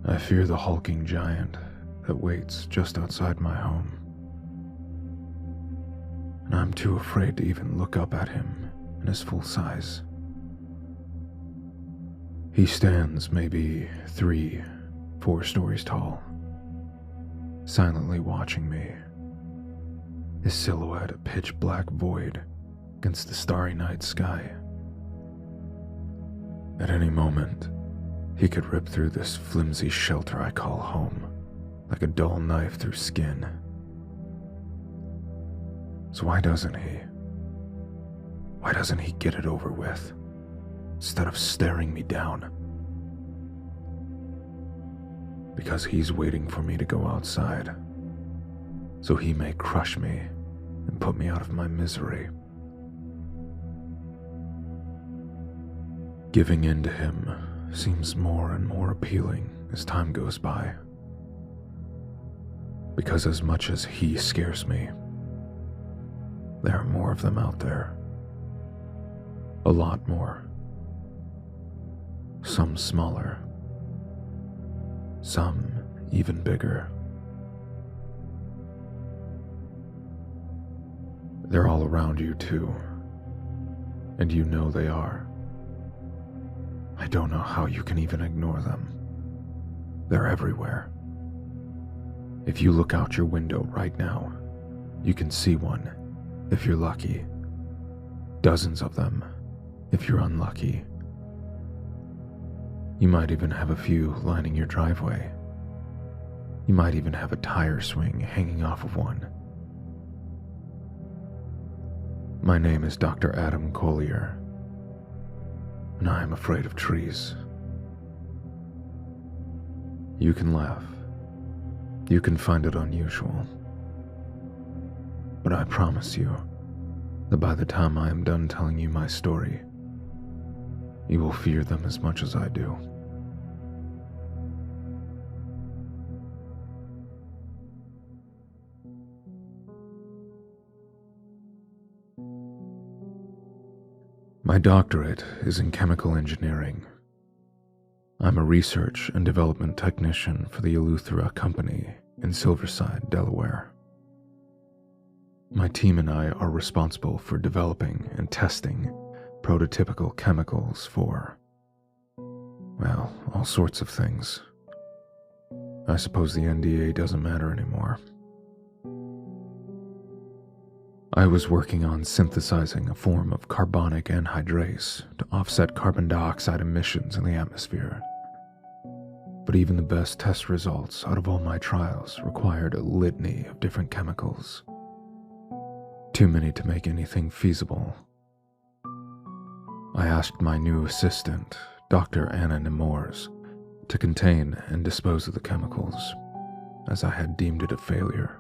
I fear the hulking giant that waits just outside my home. And I'm too afraid to even look up at him in his full size. He stands maybe 3, 4 stories tall, silently watching me, his silhouette a pitch black void against the starry night sky. At any moment, he could rip through this flimsy shelter I call home, like a dull knife through skin. So why doesn't he? Why doesn't he get it over with, instead of staring me down? Because he's waiting for me to go outside, so he may crush me and put me out of my misery. Giving in to him seems more and more appealing as time goes by. Because as much as he scares me, there are more of them out there. A lot more. Some smaller. Some even bigger. They're all around you too, and you know they are. I don't know how you can even ignore them. They're everywhere. If you look out your window right now, you can see one, if you're lucky. Dozens of them, if you're unlucky. You might even have a few lining your driveway. You might even have a tire swing hanging off of one. My name is Dr. Adam Collier, and I am afraid of trees. You can laugh. You can find it unusual. But I promise you that by the time I am done telling you my story, you will fear them as much as I do. My doctorate is in chemical engineering. I'm a research and development technician for the Eleuthera Company in Silverside, Delaware. My team and I are responsible for developing and testing prototypical chemicals for, well, all sorts of things. I suppose the NDA doesn't matter anymore. I was working on synthesizing a form of carbonic anhydrase to offset carbon dioxide emissions in the atmosphere. But even the best test results out of all my trials required a litany of different chemicals. Too many to make anything feasible. I asked my new assistant, Dr. Anna Nemours, to contain and dispose of the chemicals, as I had deemed it a failure.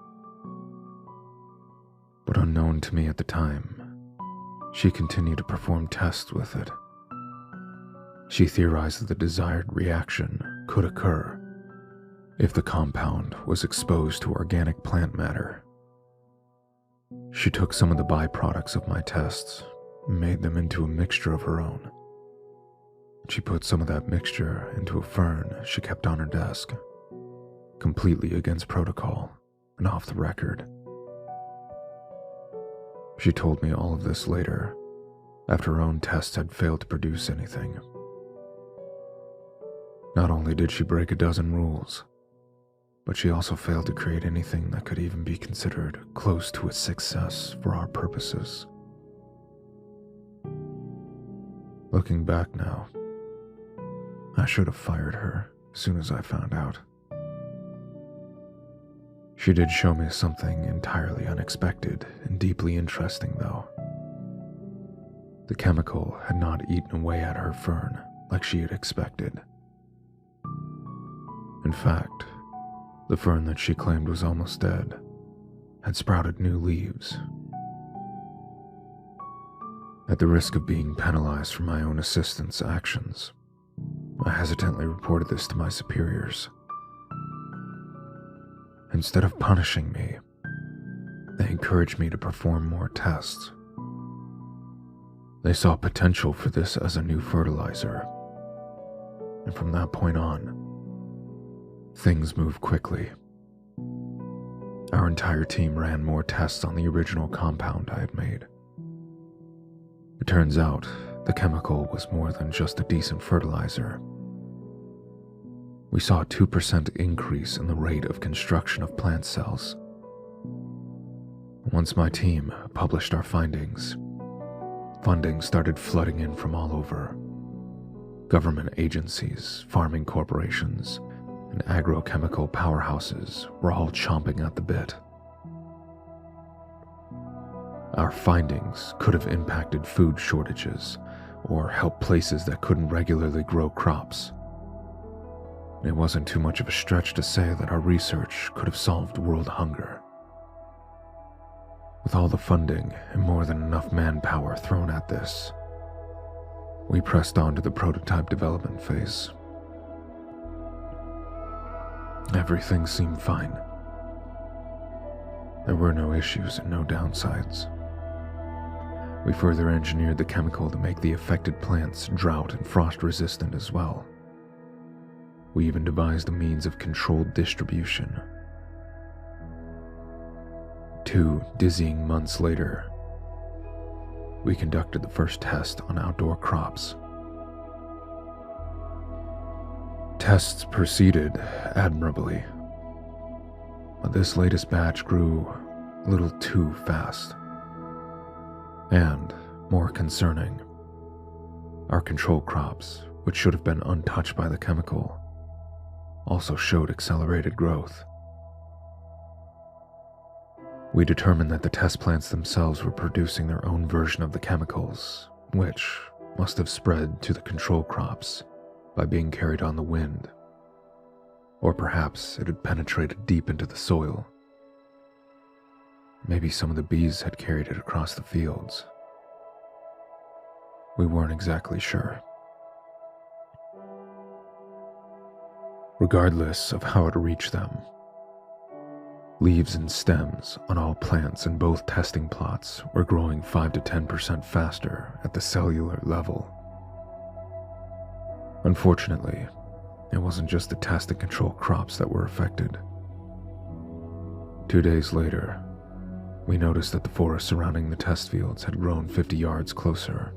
But unknown to me at the time, she continued to perform tests with it. She theorized that the desired reaction could occur if the compound was exposed to organic plant matter. She took some of the byproducts of my tests and made them into a mixture of her own. She put some of that mixture into a fern she kept on her desk, completely against protocol and off the record. She told me all of this later, after her own tests had failed to produce anything. Not only did she break a dozen rules, but she also failed to create anything that could even be considered close to a success for our purposes. Looking back now, I should have fired her as soon as I found out. She did show me something entirely unexpected and deeply interesting, though. The chemical had not eaten away at her fern like she had expected. In fact, the fern that she claimed was almost dead had sprouted new leaves. At the risk of being penalized for my own assistant's actions, I hesitantly reported this to my superiors. Instead of punishing me, they encouraged me to perform more tests. They saw potential for this as a new fertilizer, and from that point on, Things moved quickly. Our entire team ran more tests on the original compound I had made. It turns out the chemical was more than just a decent fertilizer. We saw a 2% increase in the rate of construction of plant cells. Once my team published our findings, funding started flooding in from all over. Government agencies, farming corporations, and agrochemical powerhouses were all chomping at the bit. Our findings could have impacted food shortages or helped places that couldn't regularly grow crops. It wasn't too much of a stretch to say that our research could have solved world hunger. With all the funding and more than enough manpower thrown at this, we pressed on to the prototype development phase. Everything seemed fine. There were no issues and no downsides. We further engineered the chemical to make the affected plants drought and frost resistant as well. We even devised a means of controlled distribution. 2 dizzying months later, we conducted the first test on outdoor crops. Tests proceeded admirably, but this latest batch grew a little too fast. And, more concerning, our control crops, which should have been untouched by the chemical, also showed accelerated growth. We determined that the test plants themselves were producing their own version of the chemicals, which must have spread to the control crops by being carried on the wind. Or perhaps it had penetrated deep into the soil. Maybe some of the bees had carried it across the fields. We weren't exactly sure. Regardless of how it reached them, leaves and stems on all plants in both testing plots were growing 5 to 10% faster at the cellular level. Unfortunately, it wasn't just the test and control crops that were affected. 2 days later, we noticed that the forest surrounding the test fields had grown 50 yards closer.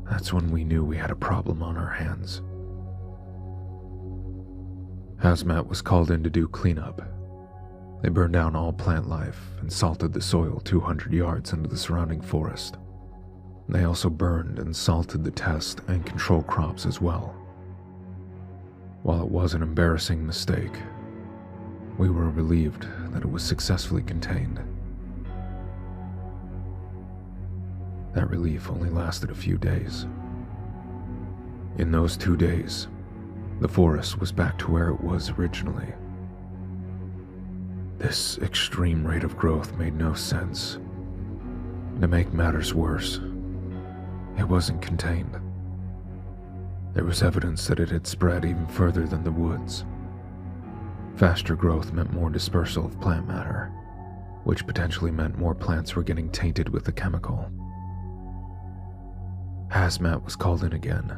That's when we knew we had a problem on our hands. Hazmat was called in to do cleanup. They burned down all plant life and salted the soil 200 yards into the surrounding forest. They also burned and salted the test and control crops as well. While it was an embarrassing mistake, we were relieved that it was successfully contained. That relief only lasted a few days. In those 2 days, the forest was back to where it was originally. This extreme rate of growth made no sense. To make matters worse, it wasn't contained. There was evidence that it had spread even further than the woods. Faster growth meant more dispersal of plant matter, which potentially meant more plants were getting tainted with the chemical. Hazmat was called in again.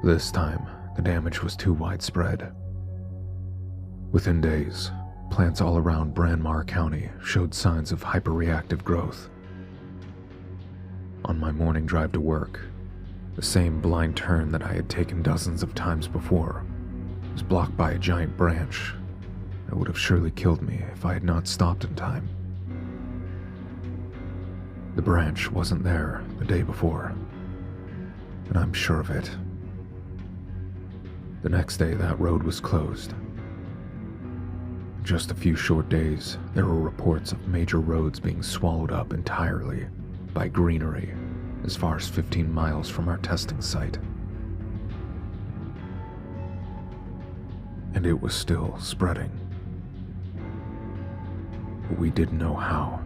This time, the damage was too widespread. Within days, plants all around Brandmar County showed signs of hyperreactive growth. On my morning drive to work, the same blind turn that I had taken dozens of times before was blocked by a giant branch that would have surely killed me if I had not stopped in time. The branch wasn't there the day before, and I'm sure of it. The next day, that road was closed. In just a few short days, there were reports of major roads being swallowed up entirely by greenery as far as 15 miles from our testing site. And it was still spreading. But we didn't know how.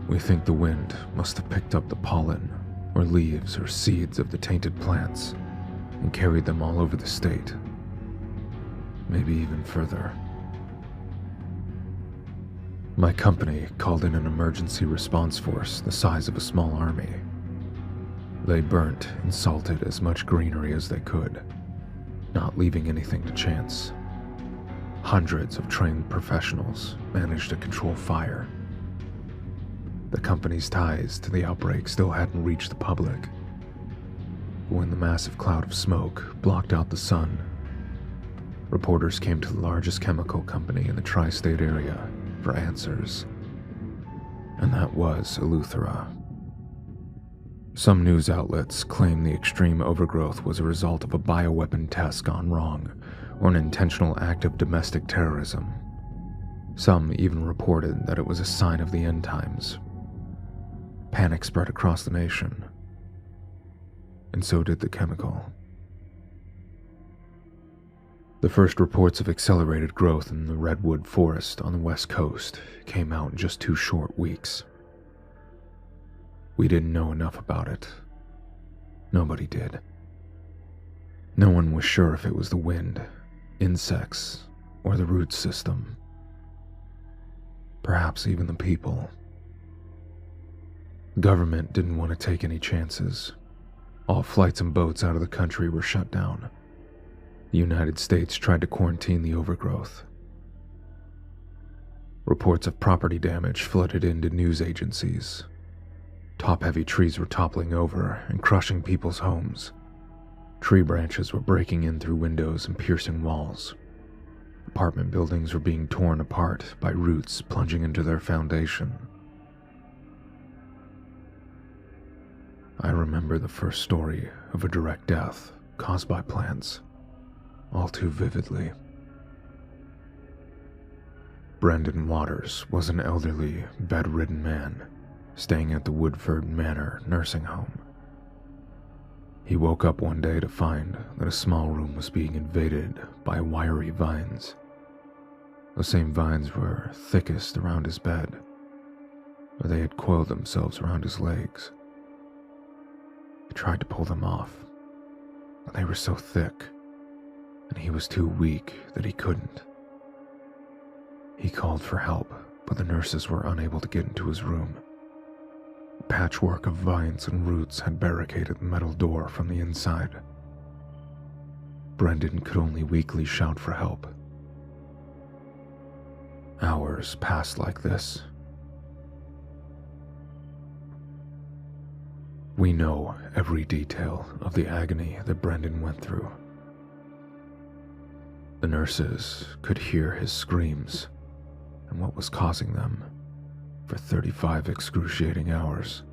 We think the wind must have picked up the pollen, or leaves, or seeds of the tainted plants and carried them all over the state, maybe even further. My company called in an emergency response force the size of a small army. They burnt and salted as much greenery as they could, not leaving anything to chance. Hundreds of trained professionals managed to control fire. The company's ties to the outbreak still hadn't reached the public. But when the massive cloud of smoke blocked out the sun, reporters came to the largest chemical company in the tri-state area for answers. And that was Eleuthera. Some news outlets claim the extreme overgrowth was a result of a bioweapon test gone wrong or an intentional act of domestic terrorism. Some even reported that it was a sign of the end times. Panic spread across the nation, and so did the chemical. The first reports of accelerated growth in the redwood forest on the west coast came out in just 2 short weeks. We didn't know enough about it. Nobody did. No one was sure if it was the wind, insects, or the root system. Perhaps even the people. The government didn't want to take any chances. All flights and boats out of the country were shut down. The United States tried to quarantine the overgrowth. Reports of property damage flooded into news agencies. Top-heavy trees were toppling over and crushing people's homes. Tree branches were breaking in through windows and piercing walls. Apartment buildings were being torn apart by roots plunging into their foundation. I remember the first story of a direct death caused by plants all too vividly. Brendan Waters was an elderly, bedridden man staying at the Woodford Manor nursing home. He woke up one day to find that a small room was being invaded by wiry vines. The same vines were thickest around his bed, where they had coiled themselves around his legs. He tried to pull them off, but they were so thick, and he was too weak that he couldn't. He called for help, but the nurses were unable to get into his room. A patchwork of vines and roots had barricaded the metal door from the inside. Brendan could only weakly shout for help. Hours passed like this. We know every detail of the agony that Brendan went through. The nurses could hear his screams and what was causing them for 35 excruciating hours.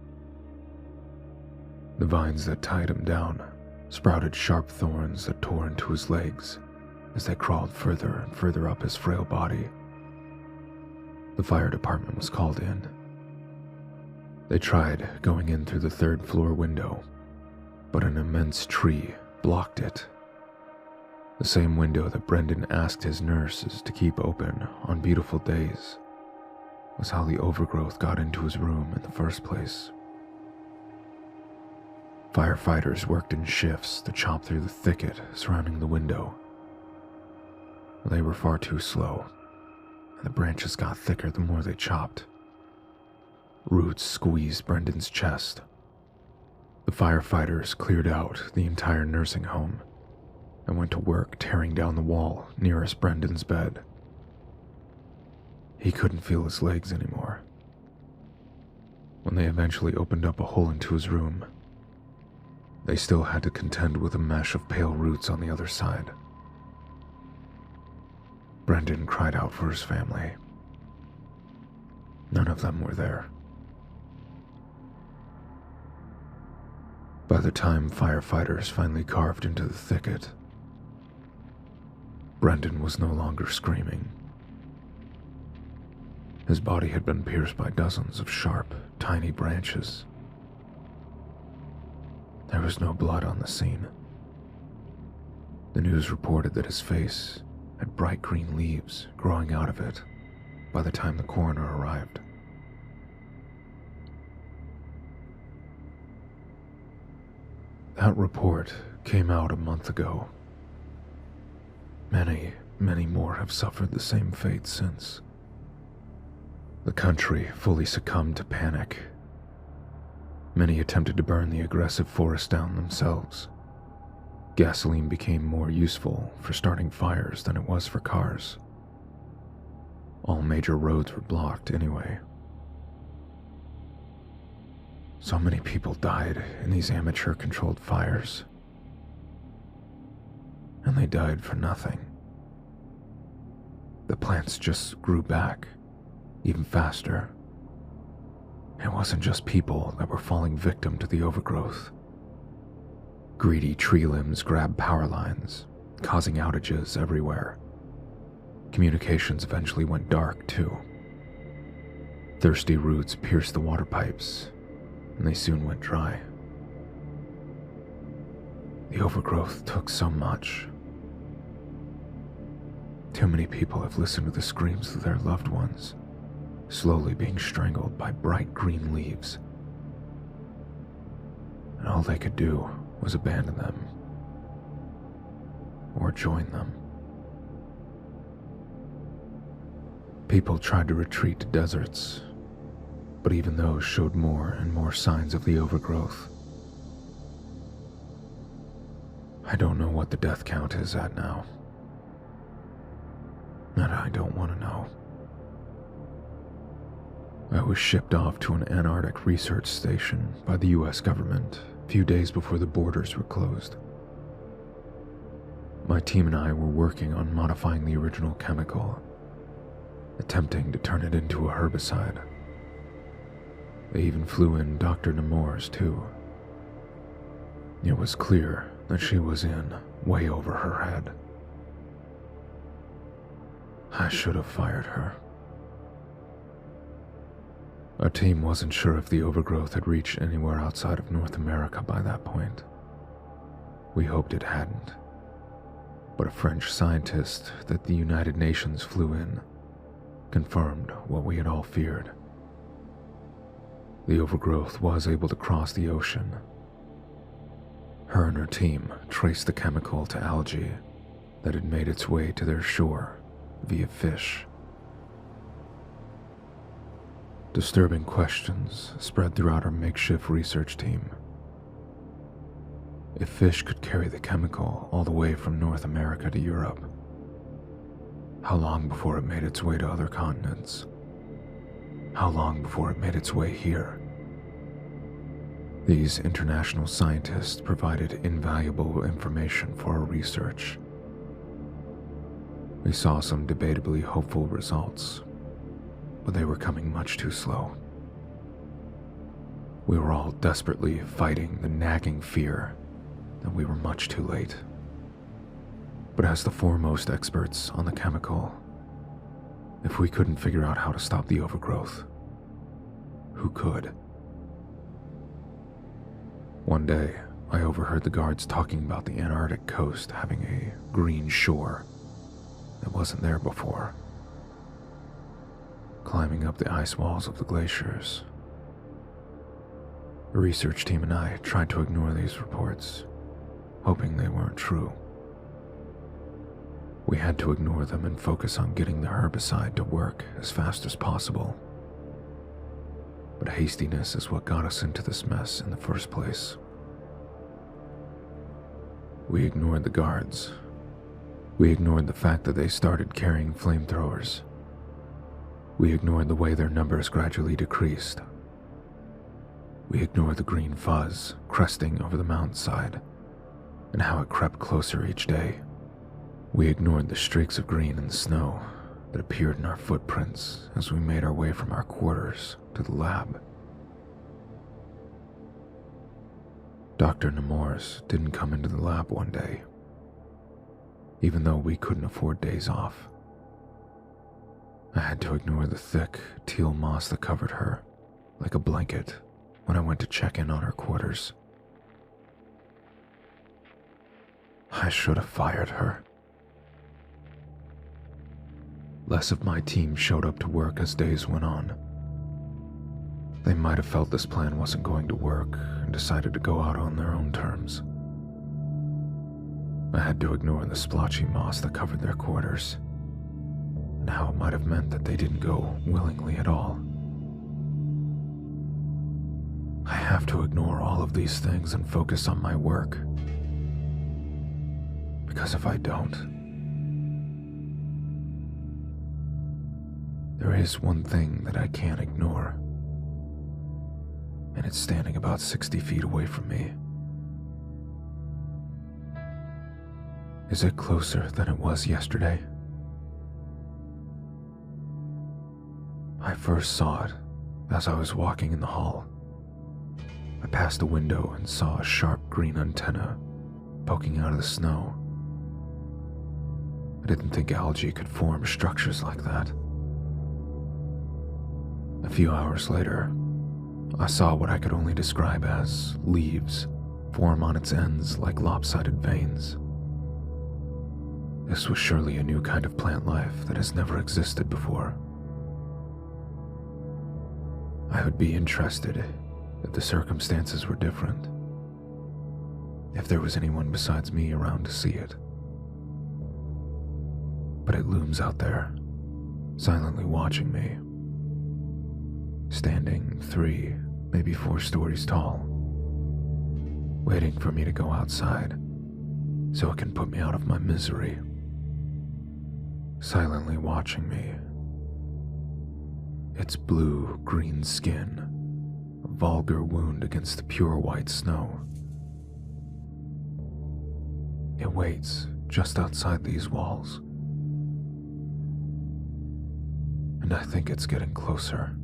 The vines that tied him down sprouted sharp thorns that tore into his legs as they crawled further and further up his frail body. The fire department was called in. They tried going in through the 3rd floor window, but an immense tree blocked it. The same window that Brendan asked his nurses to keep open on beautiful days was how the overgrowth got into his room in the first place. Firefighters worked in shifts to chop through the thicket surrounding the window. They were far too slow, and the branches got thicker the more they chopped. Roots squeezed Brendan's chest. The firefighters cleared out the entire nursing home and went to work tearing down the wall nearest Brendan's bed. He couldn't feel his legs anymore. When they eventually opened up a hole into his room, they still had to contend with a mesh of pale roots on the other side. Brendan cried out for his family. None of them were there. By the time firefighters finally carved into the thicket, Brendan was no longer screaming. His body had been pierced by dozens of sharp, tiny branches. There was no blood on the scene. The news reported that his face had bright green leaves growing out of it by the time the coroner arrived. That report came out a month ago. Many more have suffered the same fate since. The country fully succumbed to panic. Many attempted to burn the aggressive forest down themselves. Gasoline became more useful for starting fires than it was for cars. All major roads were blocked anyway. So many people died in these amateur-controlled fires. And they died for nothing. The plants just grew back, even faster. It wasn't just people that were falling victim to the overgrowth. Greedy tree limbs grabbed power lines, causing outages everywhere. Communications eventually went dark, too. Thirsty roots pierced the water pipes, and they soon went dry. The overgrowth took so much. Too many people have listened to the screams of their loved ones, slowly being strangled by bright green leaves. And all they could do was abandon them, or join them. People tried to retreat to deserts, but even those showed more and more signs of the overgrowth. I don't know what the death count is at now, and I don't want to know. I was shipped off to an Antarctic research station by the US government a few days before the borders were closed. My team and I were working on modifying the original chemical, attempting to turn it into a herbicide. They even flew in Dr. Nemours, too. It was clear that she was in way over her head. I should have fired her. Our team wasn't sure if the overgrowth had reached anywhere outside of North America by that point. We hoped it hadn't, but a French scientist that the United Nations flew in confirmed what we had all feared. The overgrowth was able to cross the ocean. Her and her team traced the chemical to algae that had made its way to their shore via fish. Disturbing questions spread throughout our makeshift research team. If fish could carry the chemical all the way from North America to Europe, how long before it made its way to other continents? How long before it made its way here? These international scientists provided invaluable information for our research. We saw some debatably hopeful results, but they were coming much too slow. We were all desperately fighting the nagging fear that we were much too late. But as the foremost experts on the chemical, if we couldn't figure out how to stop the overgrowth, who could? One day, I overheard the guards talking about the Antarctic coast having a green shore that wasn't there before, climbing up the ice walls of the glaciers. The research team and I tried to ignore these reports, hoping they weren't true. We had to ignore them and focus on getting the herbicide to work as fast as possible. But hastiness is what got us into this mess in the first place. We ignored the guards. We ignored the fact that they started carrying flamethrowers. We ignored the way their numbers gradually decreased. We ignored the green fuzz cresting over the mountainside and how it crept closer each day. We ignored the streaks of green in the snow that appeared in our footprints as we made our way from our quarters to the lab. Dr. Nemours didn't come into the lab one day, even though we couldn't afford days off. I had to ignore the thick teal moss that covered her like a blanket when I went to check in on her quarters. I should have fired her. Less of my team showed up to work as days went on. They might have felt this plan wasn't going to work and decided to go out on their own terms. I had to ignore the splotchy moss that covered their quarters, and how it might have meant that they didn't go willingly at all. I have to ignore all of these things and focus on my work. Because if I don't, there is one thing that I can't ignore, and it's standing about 60 feet away from me. Is it closer than it was yesterday? I first saw it as I was walking in the hall. I passed a window and saw a sharp green antenna poking out of the snow. I didn't think algae could form structures like that. A few hours later, I saw what I could only describe as leaves form on its ends like lopsided veins. This was surely a new kind of plant life that has never existed before. I would be interested if the circumstances were different, if there was anyone besides me around to see it. But it looms out there, silently watching me, standing 3, maybe 4 stories tall, waiting for me to go outside so it can put me out of my misery. Silently watching me. Its blue-green skin, a vulgar wound against the pure white snow. It waits just outside these walls, and I think it's getting closer.